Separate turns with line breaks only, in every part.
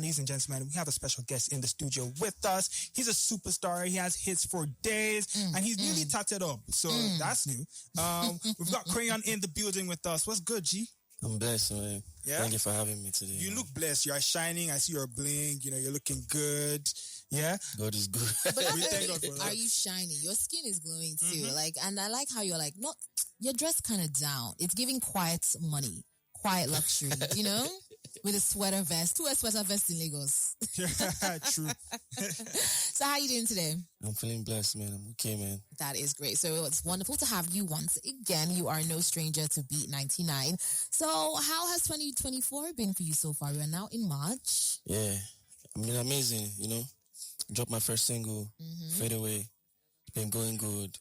ladies and gentlemen, we have a special guest in the studio with us. He's a superstar. He has hits for days, and he's newly tatted up. So that's new. We've got Crayon in the building with us. What's good, G?
I'm blessed, man.
Yeah?
Thank you for having me today.
You look blessed. You are shining. I see your bling. You know, you're looking good. Yeah?
God is good.
But
We thank God for that.
are you shining? Your skin is glowing too. And I like how you're like, not, you're dressed kind of down. It's giving quiet money, quiet luxury, you know? With a sweater vest. Who has sweater vest in Lagos?
True.
So how you doing today?
I'm feeling blessed, man. I'm okay, man.
That is great. So it's wonderful to have you once again. You are no stranger to Beat 99. So how has 2024 been for you so far? We are now in March.
Yeah. I mean, amazing, you know. Dropped my first single, Fade Away. It's been going good.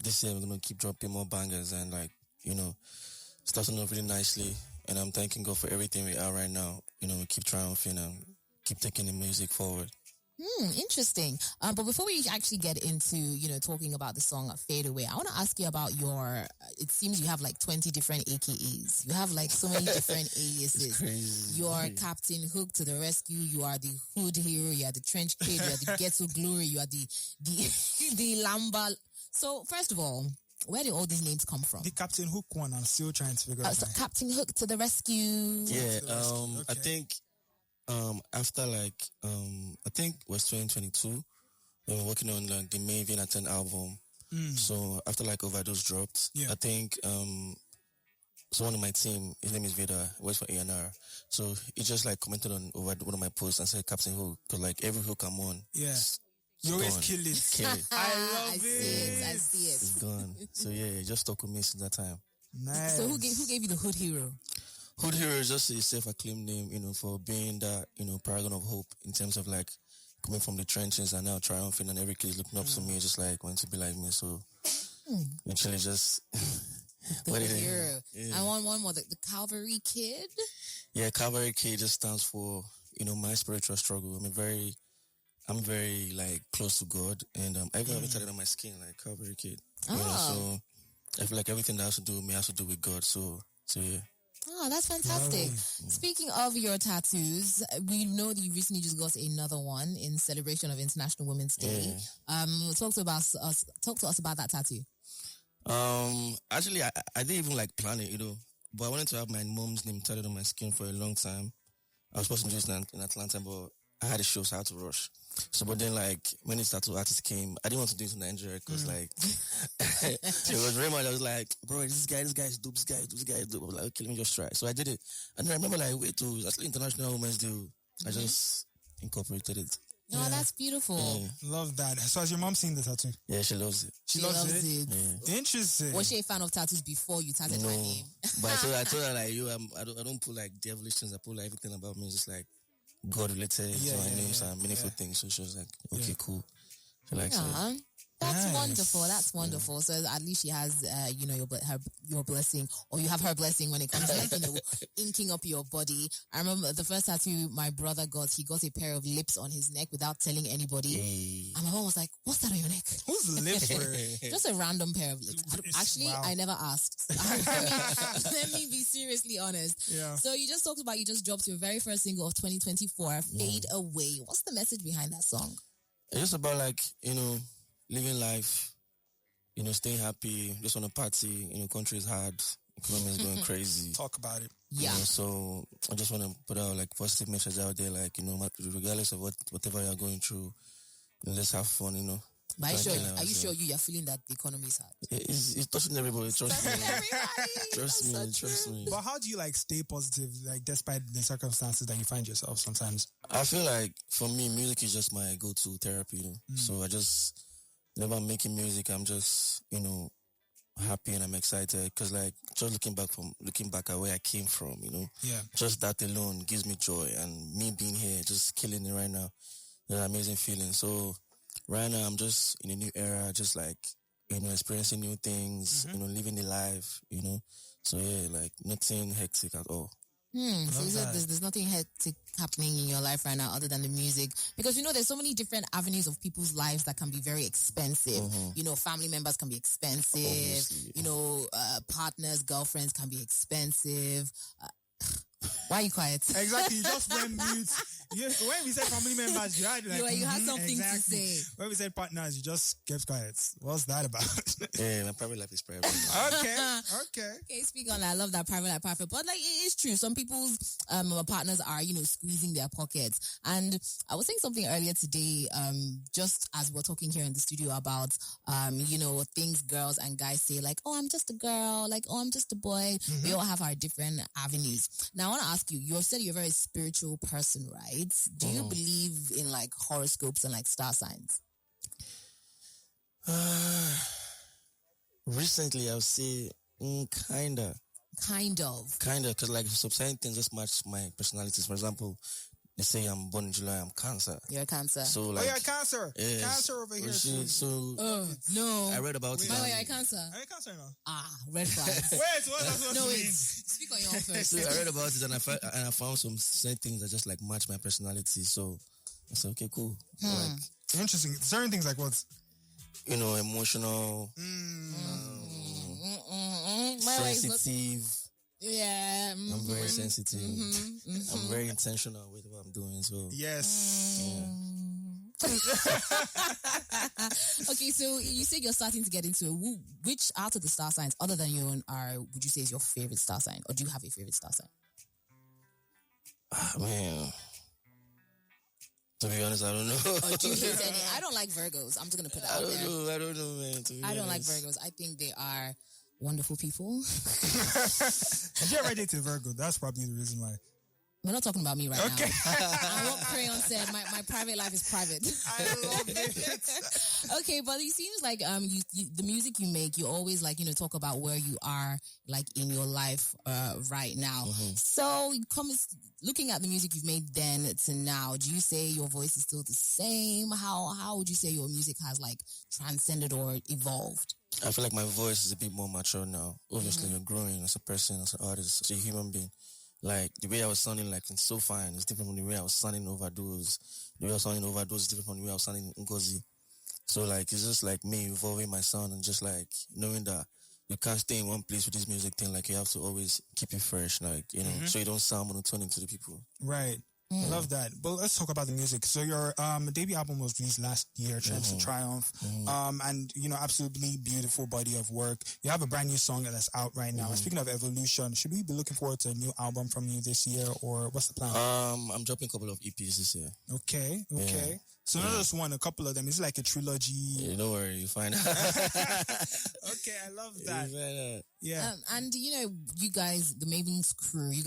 This year, we're going to keep dropping more bangers and, like, you know, starting off really nicely. And I'm thanking God for everything we are right now. You know, we keep triumphing and keep taking the music forward.
Interesting. But before we actually get into, you know, talking about the song Fade Away, I want to ask you about your, it seems you have like 20 different AKAs. You have like so many different aliases.
It's crazy.
You are Captain Hook to the rescue. You are the hood hero. You are the trench kid. You are the ghetto glory. You are the Lamba. So first of all, where did all these names come from?
The Captain Hook one, I'm still trying to figure out.
So Captain Hook to the rescue.
Yeah,
Okay.
I think after like I think it was 2022, we were working on like the Mavin at 10 album. So after like Overdose dropped, I think so one of my team, his name is Vida, works for A&R. So he just like commented on over one of my posts and said Captain Hook, because like every hook I'm on,
you always
gone.
kill it.
Kill it.
I love
I
it.
It's
see it.
gone. So yeah, it just stuck with me since that time.
Nice.
So who gave you the hood hero?
Hood Hero is just a self-acclaimed name, you know, for being that, you know, paragon of hope in terms of like coming from the trenches and now triumphing and every kid is looking up to me, just like wanting to be like me. So literally just
The hero.
Yeah.
I want one more. The Calvary Kid.
Yeah, Calvary Kid just stands for, you know, my spiritual struggle. I'm very like close to God, and I even have it tatted on my skin, like Calvary Kid. You know, so I feel like everything that has to do with me has to do with God. So yeah.
Oh, that's fantastic. Speaking of your tattoos, we know that you recently just got another one in celebration of International Women's Day. Talk to us about that tattoo.
Actually, I didn't even like plan it, you know, but I wanted to have my mom's name tatted on my skin for a long time. I was supposed to do this in Atlanta, but I had a show, so I had to rush. So, but then, like, when this tattoo artist came, I didn't want to do it in Nigeria because, like, it was very much, I was like, bro, this guy is dope, this guy is dope. I was like, okay, let me just try. So I did it. And then I remember, like, wait, that's International Women's Day. I just incorporated it.
Oh, that's beautiful.
Yeah.
Love that. So has your mom seen the tattoo?
Yeah, she loves it.
She loves it?
Yeah.
Interesting.
Was she a fan of tattoos before you tatted my name?
But I told her, like, I don't put, like, devilish things. I put, like, everything about me is just, like, God related to my names and meaningful things. So she was like, okay, cool. She likes it.
That's wonderful. That's wonderful. So at least she has, you know, your blessing, or you have her blessing when it comes to, like, you know, inking up your body. I remember the first tattoo my brother got. He got a pair of lips on his neck without telling anybody.
Hey.
And my mom was like, "What's that on your neck?"
Whose lips were?
Just a random pair of lips. Actually, I never asked. Let me be seriously honest.
Yeah.
So you just talked about, you just dropped your very first single of 2024, Fade Away. What's the message behind that song?
It's just about, like, you know, living life, you know, staying happy, just want to party, you know, country is hard, economy is going crazy.
Talk about it.
Yeah.
You know, so I just want to put out, like, positive message out there, like, you know, regardless of whatever you're going through, you know, let's have fun, you know.
But are you sure you're feeling that the economy is hard?
It's touching everybody, trust me. Trust me.
But how do you, like, stay positive, like, despite the circumstances that you find yourself sometimes?
I feel like, for me, music is just my go-to therapy, you know. So I just, whenever I'm making music, I'm just, you know, happy and I'm excited because, like, just looking back at where I came from, you know.
Yeah.
Just that alone gives me joy, and me being here, just killing it right now, it's an amazing feeling. So right now, I'm just in a new era, just like, you know, experiencing new things, you know, living the life, you know. So yeah, like, nothing hectic at all.
So you said there's nothing hectic happening in your life right now other than the music, because, you know, there's so many different avenues of people's lives that can be very expensive. You know, family members can be expensive.
Obviously.
You know, partners, girlfriends can be expensive. Why are you quiet?
Exactly. You just went mute. When we said family members, you had like,
you had something to say.
When we said partners, you just kept quiet. What's that about?
Yeah, my private life is private.
Okay.
Speak on that. I love that private life, perfect. But like, it is true. Some people's partners are, squeezing their pockets. And I was saying something earlier today, just as we're talking here in the studio about, things girls and guys say like, oh, I'm just a girl, like, oh, I'm just a boy. We all have our different avenues. Now, I want to ask you, you said you're a very spiritual person, right? Do you believe in like horoscopes and like star signs?
Recently, I would say kinda.
Kind of.
Because like some certain things just match my personalities. For example, they say I'm born in July, I'm Cancer.
You're a Cancer.
So like,
you're a Cancer.
Yes.
Cancer over here.
No.
I read about it.
By the way, you're a Cancer.
Are you a Cancer now?
Red flags.
Wait, what does
No,
mean?
wait. Speak on your own first.
So I read about it and I found some certain things that just like match my personality. So I said, okay, cool. Like,
Interesting. Certain things like what?
Emotional, sensitive.
Yeah.
I'm very sensitive. I'm very intentional with what I'm doing as well.
Yes.
Okay, so you said you're starting to get into it. Which out of the star signs, other than your own, would you say is your favorite star sign? Or do you have a favorite star sign?
Man. To be honest, I don't know.
Or do you hate any? I don't like Virgos. I'm just going to put that out there.
I don't know, man.
I don't like Virgos. I think they are wonderful people.
If you're ready to Virgo, that's probably the reason why.
We're not talking about me right
Okay.
now. And what Crayon said, my private life is private.
I love it.
Okay, but it seems like the music you make, you always like, talk about where you are like in your life right now. So looking at the music you've made then to now, do you say your voice is still the same? How would you say your music has like transcended or evolved?
I feel like my voice is a bit more mature now. Obviously, you're growing as a person, as an artist, as a human being. Like, the way I was sounding like in So Fine is different from the way I was sounding Overdose. The way I was sounding Overdose is different from the way I was sounding Ngozi. So, like, it's just like me evolving my sound and just like knowing that you can't stay in one place with this music thing. Like, you have to always keep it fresh, like, so you don't sound monotonic to the people.
Right. I love that. But let's talk about the music. So your debut album was released last year, Trends to Triumph. And, absolutely beautiful body of work. You have a brand new song that's out right now. Speaking of evolution, should we be looking forward to a new album from you this year, or what's the plan?
I'm dropping a couple of EPs this year.
Okay.
Yeah.
So not just one, a couple of them. Is it like a trilogy?
Yeah, don't worry, you find out.
Okay, I love that.
You find out.
Yeah.
And you guys, the Mavin's crew, you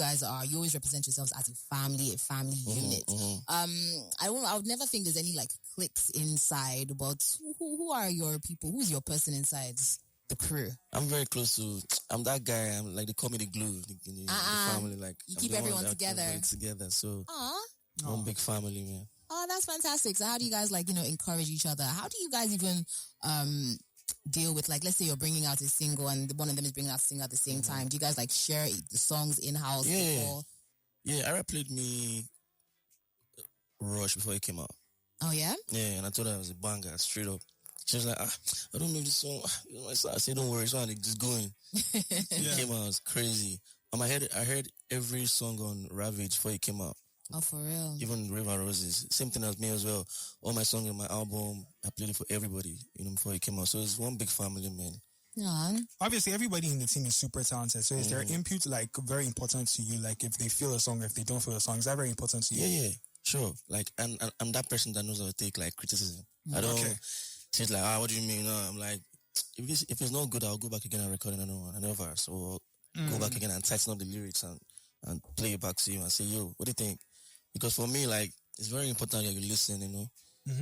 always represent yourselves as a family unit. I would never think there's any like cliques inside, but who are your people? Who's your person inside the crew?
I'm very close to. I'm that guy. I'm like, they call me the glue in the family. Like,
you
I'm
keep
the one
everyone
that
together.
everybody together. So one big family, man.
Oh, that's fantastic. So how do you guys encourage each other? How do you guys even deal with, like, let's say you're bringing out a single and one of them is bringing out a single at the same time? Do you guys like share the songs in-house before?
Yeah, Ara played me Rush before it came out.
Oh, yeah?
Yeah, and I told her it was a banger, straight up. She was like, I don't know this song. I said, don't worry, it's fine, just going. It came out, it was crazy. I heard every song on Ravage before it came out.
Oh, for real?
Even River Roses. Same thing as me as well. All my songs on my album, I played it for everybody, before it came out. So it's one big family, man.
Yeah.
Obviously, everybody in the team is super talented. So is their input like very important to you? Like if they feel a song, if they don't feel a song, is that very important to you?
Yeah, sure. Like, and I'm that person that knows how to take like criticism. I don't. She's like, what do you mean? No, I'm like, if it's not good, I'll go back again and record another verse, or go back again and tighten up the lyrics and play it back to you and say, yo, what do you think? Because for me, like, it's very important that you listen,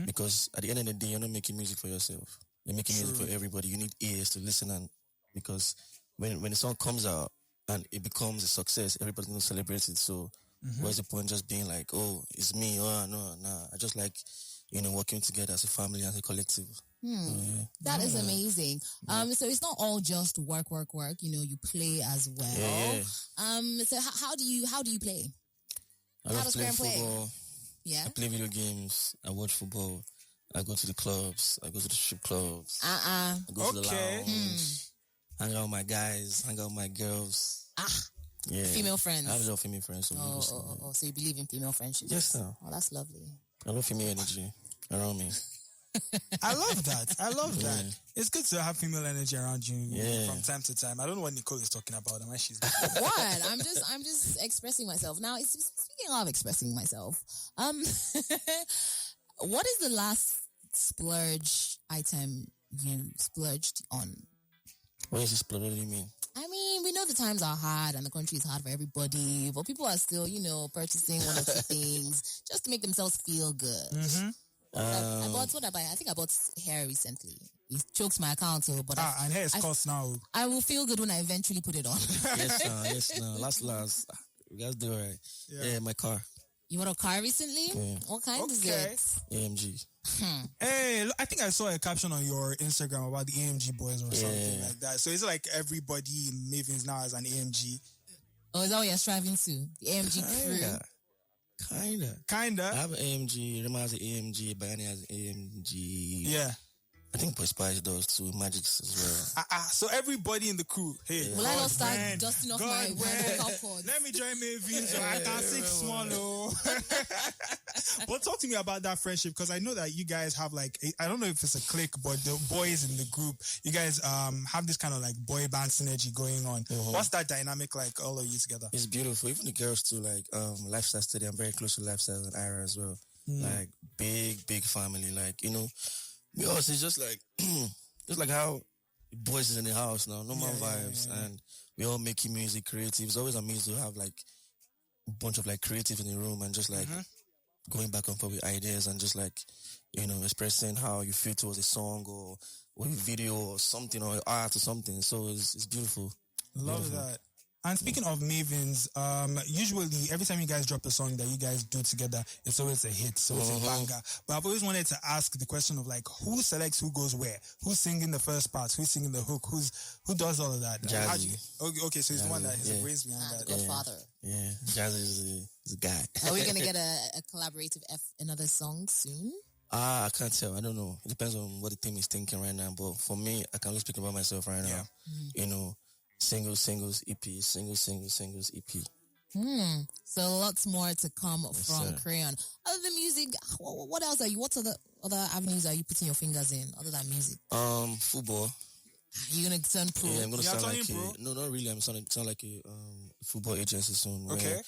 because at the end of the day, you're not making music for yourself. You're making music for everybody. You need ears to listen, and because when the song comes out and it becomes a success, everybody's going to celebrate it. So what's the point just being like, oh, it's me? Oh, no, nah. I just like, working together as a family, as a collective.
That is amazing. So it's not all just work. You play as well. So how do you play?
I love playing football.
Yeah.
I play video games. I watch football. I go to the clubs. I go to the strip clubs. I go to the lounge. Hang out with my guys. Hang out with my girls. Yeah.
Female friends.
I have a lot of female friends. So
So you believe in female friendships?
Yes, sir.
Oh, that's lovely.
I love female energy around me.
I love that. It's good to have female energy around you from time to time. I don't know what Nicole is talking about and why she's
What? I'm just expressing myself. Now, speaking of expressing myself, what is the last splurge item you splurged on?
What does splurge really mean?
I mean, we know the times are hard and the country is hard for everybody, but people are still, purchasing one or two things just to make themselves feel good.
Mm-hmm.
I think I bought hair recently. It chokes my account, but
and hair is cost now.
I will feel good when I eventually put it on.
Yes, no. Last. You guys do right. Yeah, my car.
You bought a car recently?
Yeah.
What kind is it?
AMG.
Hey, I think I saw a caption on your Instagram about the AMG boys or something like that. So is it like everybody in Mavin's now has an AMG?
Oh, is that what you're striving to? The AMG crew?
Kinda.
I have an AMG. Rema has an AMG. Bayani has an AMG.
Yeah.
I think Boy Spice does too. Magic's as well.
So everybody in the crew. Hey,
will I not start dusting off my vocal cords?
Let me join Mavin so I can sing small. But talk to me about that friendship, because I know that you guys have I don't know if it's a clique, but the boys in the group, you guys have this kind of boy band synergy going on. What's that dynamic like, all of you together?
It's beautiful. Even the girls too, Lifestyle Study. I'm very close to Lifestyle and Ira as well. Big family. Yours is just like how boys is in the house now, normal vibes, and we all making music, creative. It's always amazing to have a bunch of creative in the room and just going back and forth with ideas and just expressing how you feel towards a song or a video or something or art or something. So it's beautiful.
Love that. And speaking of Mavins, usually every time you guys drop a song that you guys do together, it's always a hit, so it's a banger. But I've always wanted to ask the question of who selects who goes where? Who's singing the first part? Who's singing the hook? Who does all of that?
Jazzy.
Okay, so he's the one that is the brains behind that.
Godfather.
Yeah, Jazzy is the guy.
Are we gonna get a collaborative another song soon?
I can't tell. I don't know. It depends on what the team is thinking right now. But for me, I can only speak about myself right now. Singles, EP, singles, EP.
So lots more to come from Crayon. Other than music, what else are you? What other avenues are you putting your fingers in other than music?
Football.
You're gonna turn pro?
Yeah, I'm gonna sound like
pro?
no, not really. I'm sound like a football agency soon.
Okay.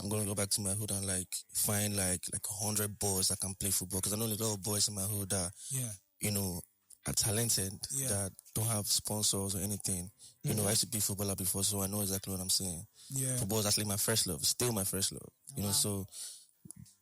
I'm gonna go back to my hood and find 100 boys that can play football, because I know a lot of boys in my hood that are talented that don't have sponsors or anything. I used to be a footballer before, so I know exactly what I'm saying.
Yeah.
Football is actually my first love. It's still my first love. So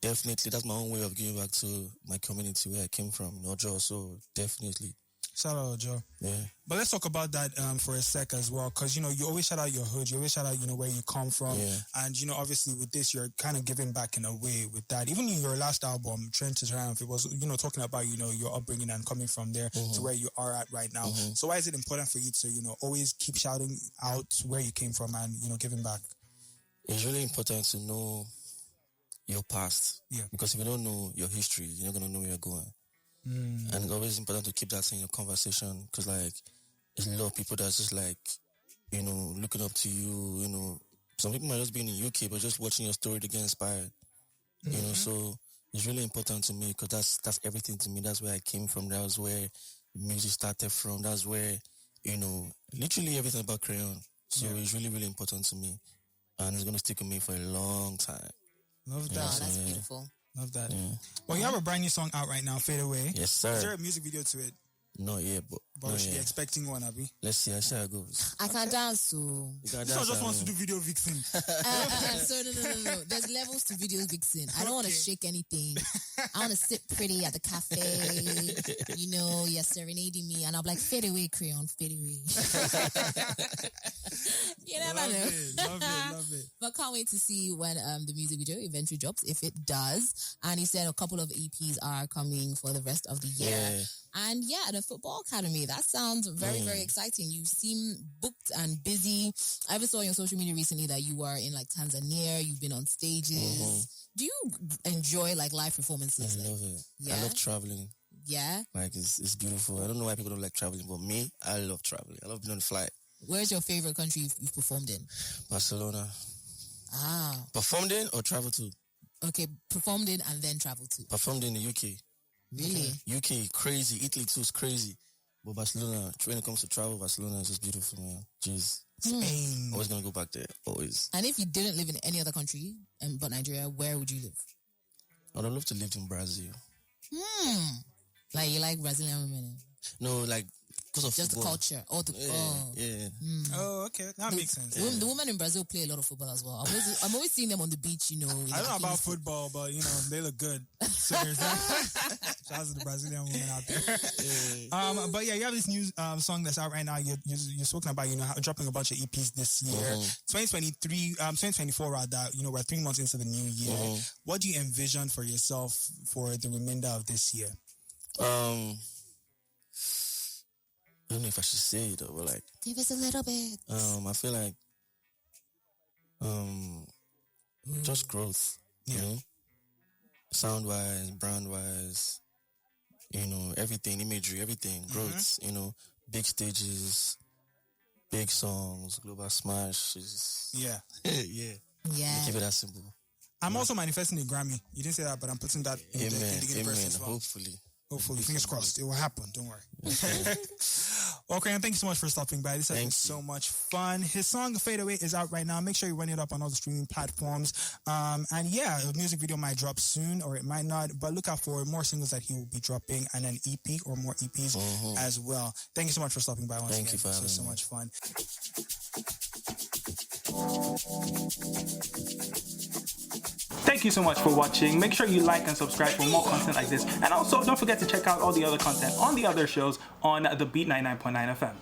definitely that's my own way of giving back to my community where I came from, Ojo. So definitely.
Shout out, Joe.
Yeah.
But let's talk about that for a sec as well, because, you always shout out your hood. You always shout out, where you come from.
Yeah.
And, obviously with this, you're kind of giving back in a way with that. Even in your last album, Trend to Triumph, it was, talking about, your upbringing and coming from there to where you are at right now. So why is it important for you to, always keep shouting out where you came from and, giving back?
It's really important to know your past. Yeah. Because if you don't know your history, you're not going to know where you're going. And it's always important to keep that in your conversation, because there's a lot of people that's just looking up to you. Some people might just be in the UK but just watching your story to get inspired. So it's really important to me, because that's everything to me. That's where I came from. That was where music started from. That's where literally everything about Crayon. So it's really, really important to me, and it's gonna stick with me for a long time.
Love that.
Oh, that's beautiful.
Love that. Yeah. Well, you have a brand new song out right now, Fade Away.
Yes, sir.
Is there a music video to it?
Not yet, but
we should be expecting one, Abby.
Let's see how it goes.
I can dance, so.
This one just wants to do video vixen.
So no. There's levels to video vixen. I don't want to shake anything. I want to sit pretty at the cafe. You're serenading me, and I'm like, fade away, Crayon, fade away. You never know.
Love it.
But can't wait to see when the music video eventually drops, if it does. And he said a couple of EPs are coming for the rest of the year.
Yeah.
And the football academy, that sounds very, very exciting. You seem booked and busy. I even saw on your social media recently that you were in Tanzania, you've been on stages. Do you enjoy live performances?
I love it. Yeah? I love traveling.
Yeah?
It's beautiful. I don't know why people don't like traveling, but me, I love traveling. I love being on the flight.
Where's your favorite country you've performed in?
Barcelona.
Ah.
Performed in or traveled to?
Okay, performed in and then traveled to.
Performed in the UK.
Really?
UK, crazy. Italy too is crazy. But Barcelona, when it comes to travel, Barcelona is just beautiful, man. Jeez.
Spain.
Always gonna go back there. Always.
And if you didn't live in any other country but Nigeria, where would you live?
I'd love to live in Brazil.
Like you like Brazilian women?
No, like because of
just
football.
the culture.
Yeah.
Oh, okay. That makes sense.
The women in Brazil play a lot of football as well. I'm always seeing them on the beach, you know.
I don't know about football, but, you know, they look good. So there's that. Shout out to the Brazilian women out there. But yeah, you have this new song that's out right now. You're spoken about, you know, dropping a bunch of EPs this year. 2024 rather, you know, we're 3 months into the new year. What do you envision for yourself for the remainder of this year?
I don't know if I should say it, but like,
give us a little bit.
I feel like, just growth, you know, sound wise, brand wise, you know, everything, imagery, everything, growth, you know, big stages, big songs, global smashes.
Yeah.
Keep it that simple.
I'm also manifesting a Grammy. You didn't say that, but I'm putting that in the universe as well.
Hopefully,
fingers crossed. It will happen. Don't worry. Well, Crayon, thank you so much for stopping by. This has been so much fun. His song Fade Away is out right now. Make sure you run it up on all the streaming platforms. And yeah, a music video might drop soon or it might not, but look out for more singles that he will be dropping and an EP or more EPs as well. Thank you so much for stopping by once again.
Thank you for having me.
So much fun. Thank you so much for watching. Make sure you like and subscribe for more content like this. And also, don't forget to check out all the other content on the other shows on the Beat 99.9 FM.